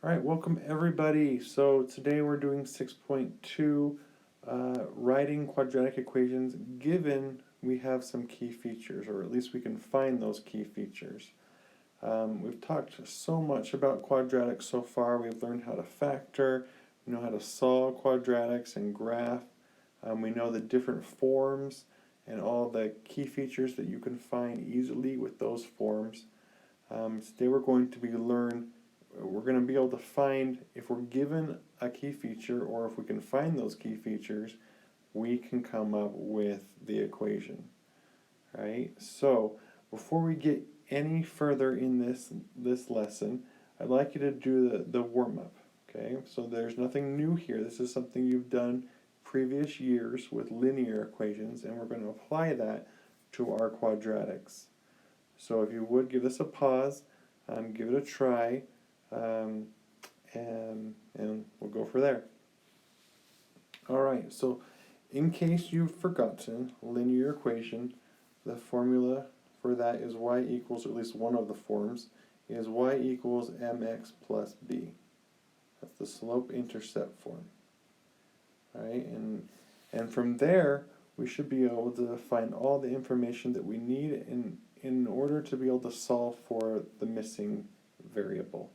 All right, welcome everybody. So today we're doing 6.2, writing quadratic equations given we have some key features, or at least we can find those key features. We've talked so much about quadratics so far. We've learned how to factor, we know how to solve quadratics and graph. We know the different forms and all the key features that you can find easily with those forms. Today we're going to we're going to be able to find, if we're given a key feature or if we can find those key features, we can come up with the equation. Right? So before we get any further in this lesson, I'd like you to do the warm-up. Okay? So there's nothing new here. This is something you've done previous years with linear equations, and we're going to apply that to our quadratics. So if you would, give this a pause, give it a try, and we'll go for there. Alright, so in case you've forgotten, linear equation, the formula for that is y equals, or at least one of the forms, is y equals mx plus b. That's the slope-intercept form. Right, and from there, we should be able to find all the information that we need in order to be able to solve for the missing variable.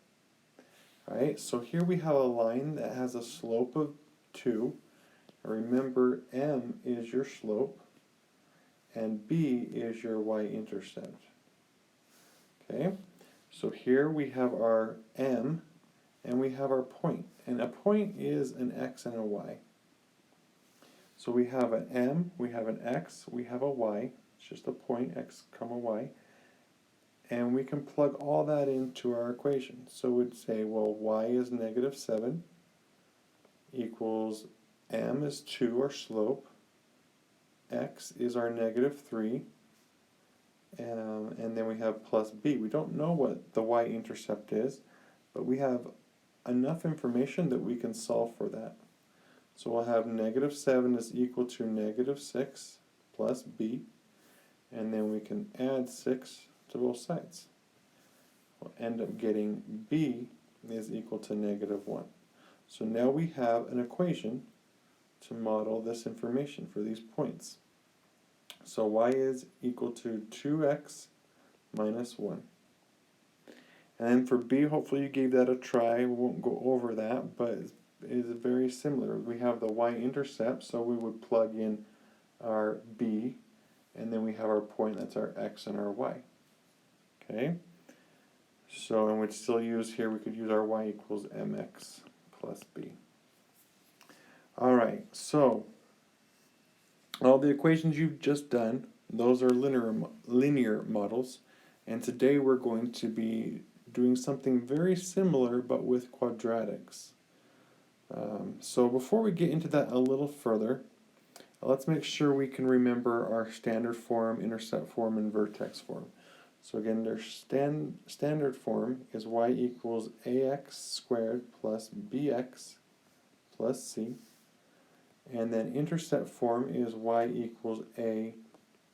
Right, so here we have a line that has a slope of 2. Remember, m is your slope, and b is your y-intercept. Okay, so here we have our m, and we have our point. And a point is an x and a y. So we have an m, we have an x, we have a y. It's just a point, x comma y. And we can plug all that into our equation. So we'd say, well, y is negative 7 equals m is 2, our slope, x is our negative 3, and then we have plus b. We don't know what the y-intercept is, but we have enough information that we can solve for that. So we'll have negative 7 is equal to negative 6 plus b, and then we can add 6 to both sides. We'll end up getting b is equal to negative 1. So now we have an equation to model this information for these points. So y is equal to 2x minus 1. And then for b, hopefully you gave that a try. We won't go over that, but it is very similar. We have the y-intercept, so we would plug in our b, and then we have our point, that's our x and our y. Okay? So, and we'd still use here, we could use our y equals mx plus b. Alright, so all the equations you've just done, those are linear models, and today we're going to be doing something very similar but with quadratics. So before we get into that a little further, let's make sure we can remember our standard form, intercept form, and vertex form. So again, their standard form is y equals ax squared plus bx plus c. And then intercept form is y equals a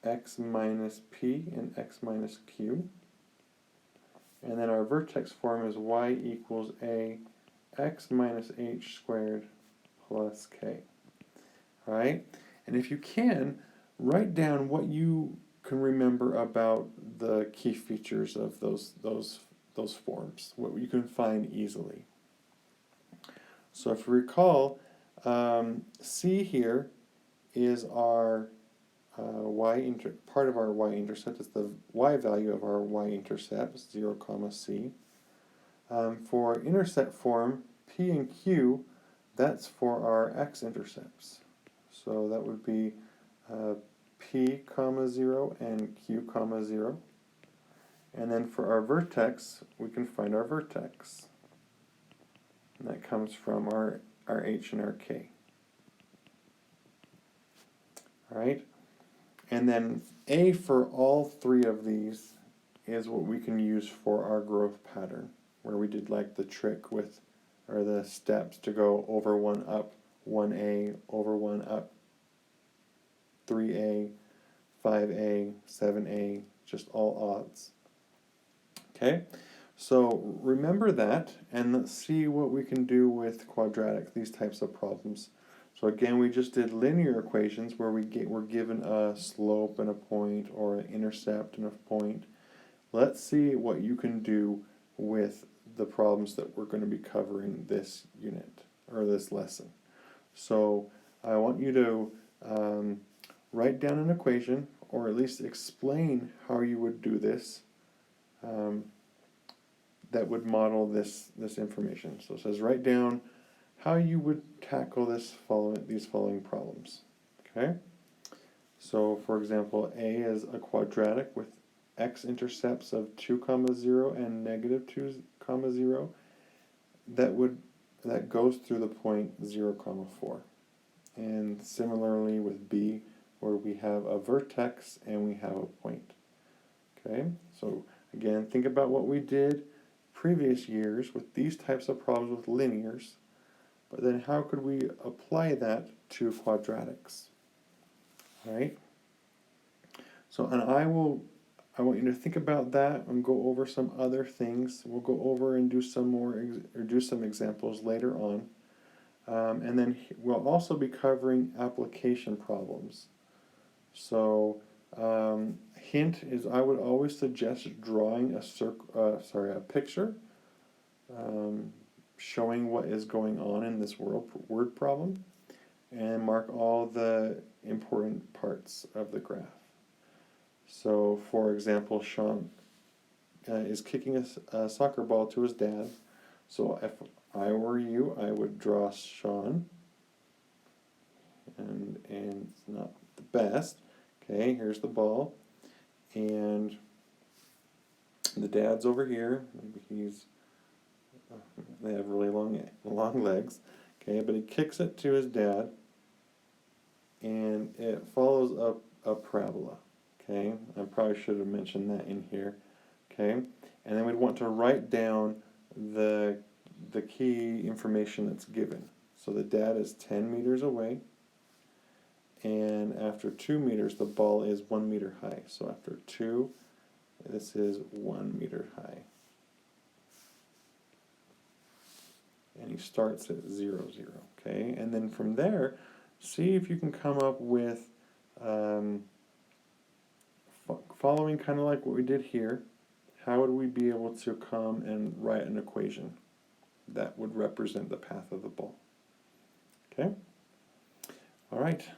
x minus p and x minus q. And then our vertex form is y equals a x minus h squared plus k. Alright? And if you can, write down what you can remember about the key features of those forms, what you can find easily. So if you recall, C here is our part of our y-intercept. It's the y value of our y-intercept, 0, c. For intercept form, P and Q, that's for our x-intercepts. So that would be P, 0 and Q, 0. And then for our vertex, we can find our vertex. And that comes from our h and our k. Alright? And then A for all three of these is what we can use for our growth pattern, where we did like the trick with, or the steps to go over 1 up, 1a, over 1 up, 3a, 5a, 7a, just all odds. Okay? So remember that, and let's see what we can do with quadratic, these types of problems. So again, we just did linear equations where we're given a slope and a point, or an intercept and a point. Let's see what you can do with the problems that we're going to be covering this unit, or this lesson. So I want you to write down an equation, or at least explain how you would do this, that would model this information. So it says write down how you would tackle these following problems. Okay? So for example, A is a quadratic with x-intercepts of 2, 0 and negative 2, 0 that goes through the point 0, 4. And similarly with B, where we have a vertex and we have a point. Okay? So again, think about what we did previous years with these types of problems with linears, but then how could we apply that to quadratics? Right? So, and I want you to think about that and go over some other things. We'll go over and do some more, or do some examples later on. And then we'll also be covering application problems. So, hint is I would always suggest drawing a picture showing what is going on in this word problem, and mark all the important parts of the graph. So, for example, Sean is kicking a soccer ball to his dad. So if I were you, I would draw Sean, and it's not the best. Okay, here's the ball, and the dad's over here. Maybe they have really long legs. Okay, but he kicks it to his dad, and it follows a parabola. Okay, I probably should have mentioned that in here. Okay, and then we'd want to write down the key information that's given. So the dad is 10 meters away, and after 2 meters, the ball is 1 meter high. So after 2, this is 1 meter high. And he starts at 0, 0. Okay, and then from there, see if you can come up with following kind of like what we did here. How would we be able to come and write an equation that would represent the path of the ball? Okay? All right.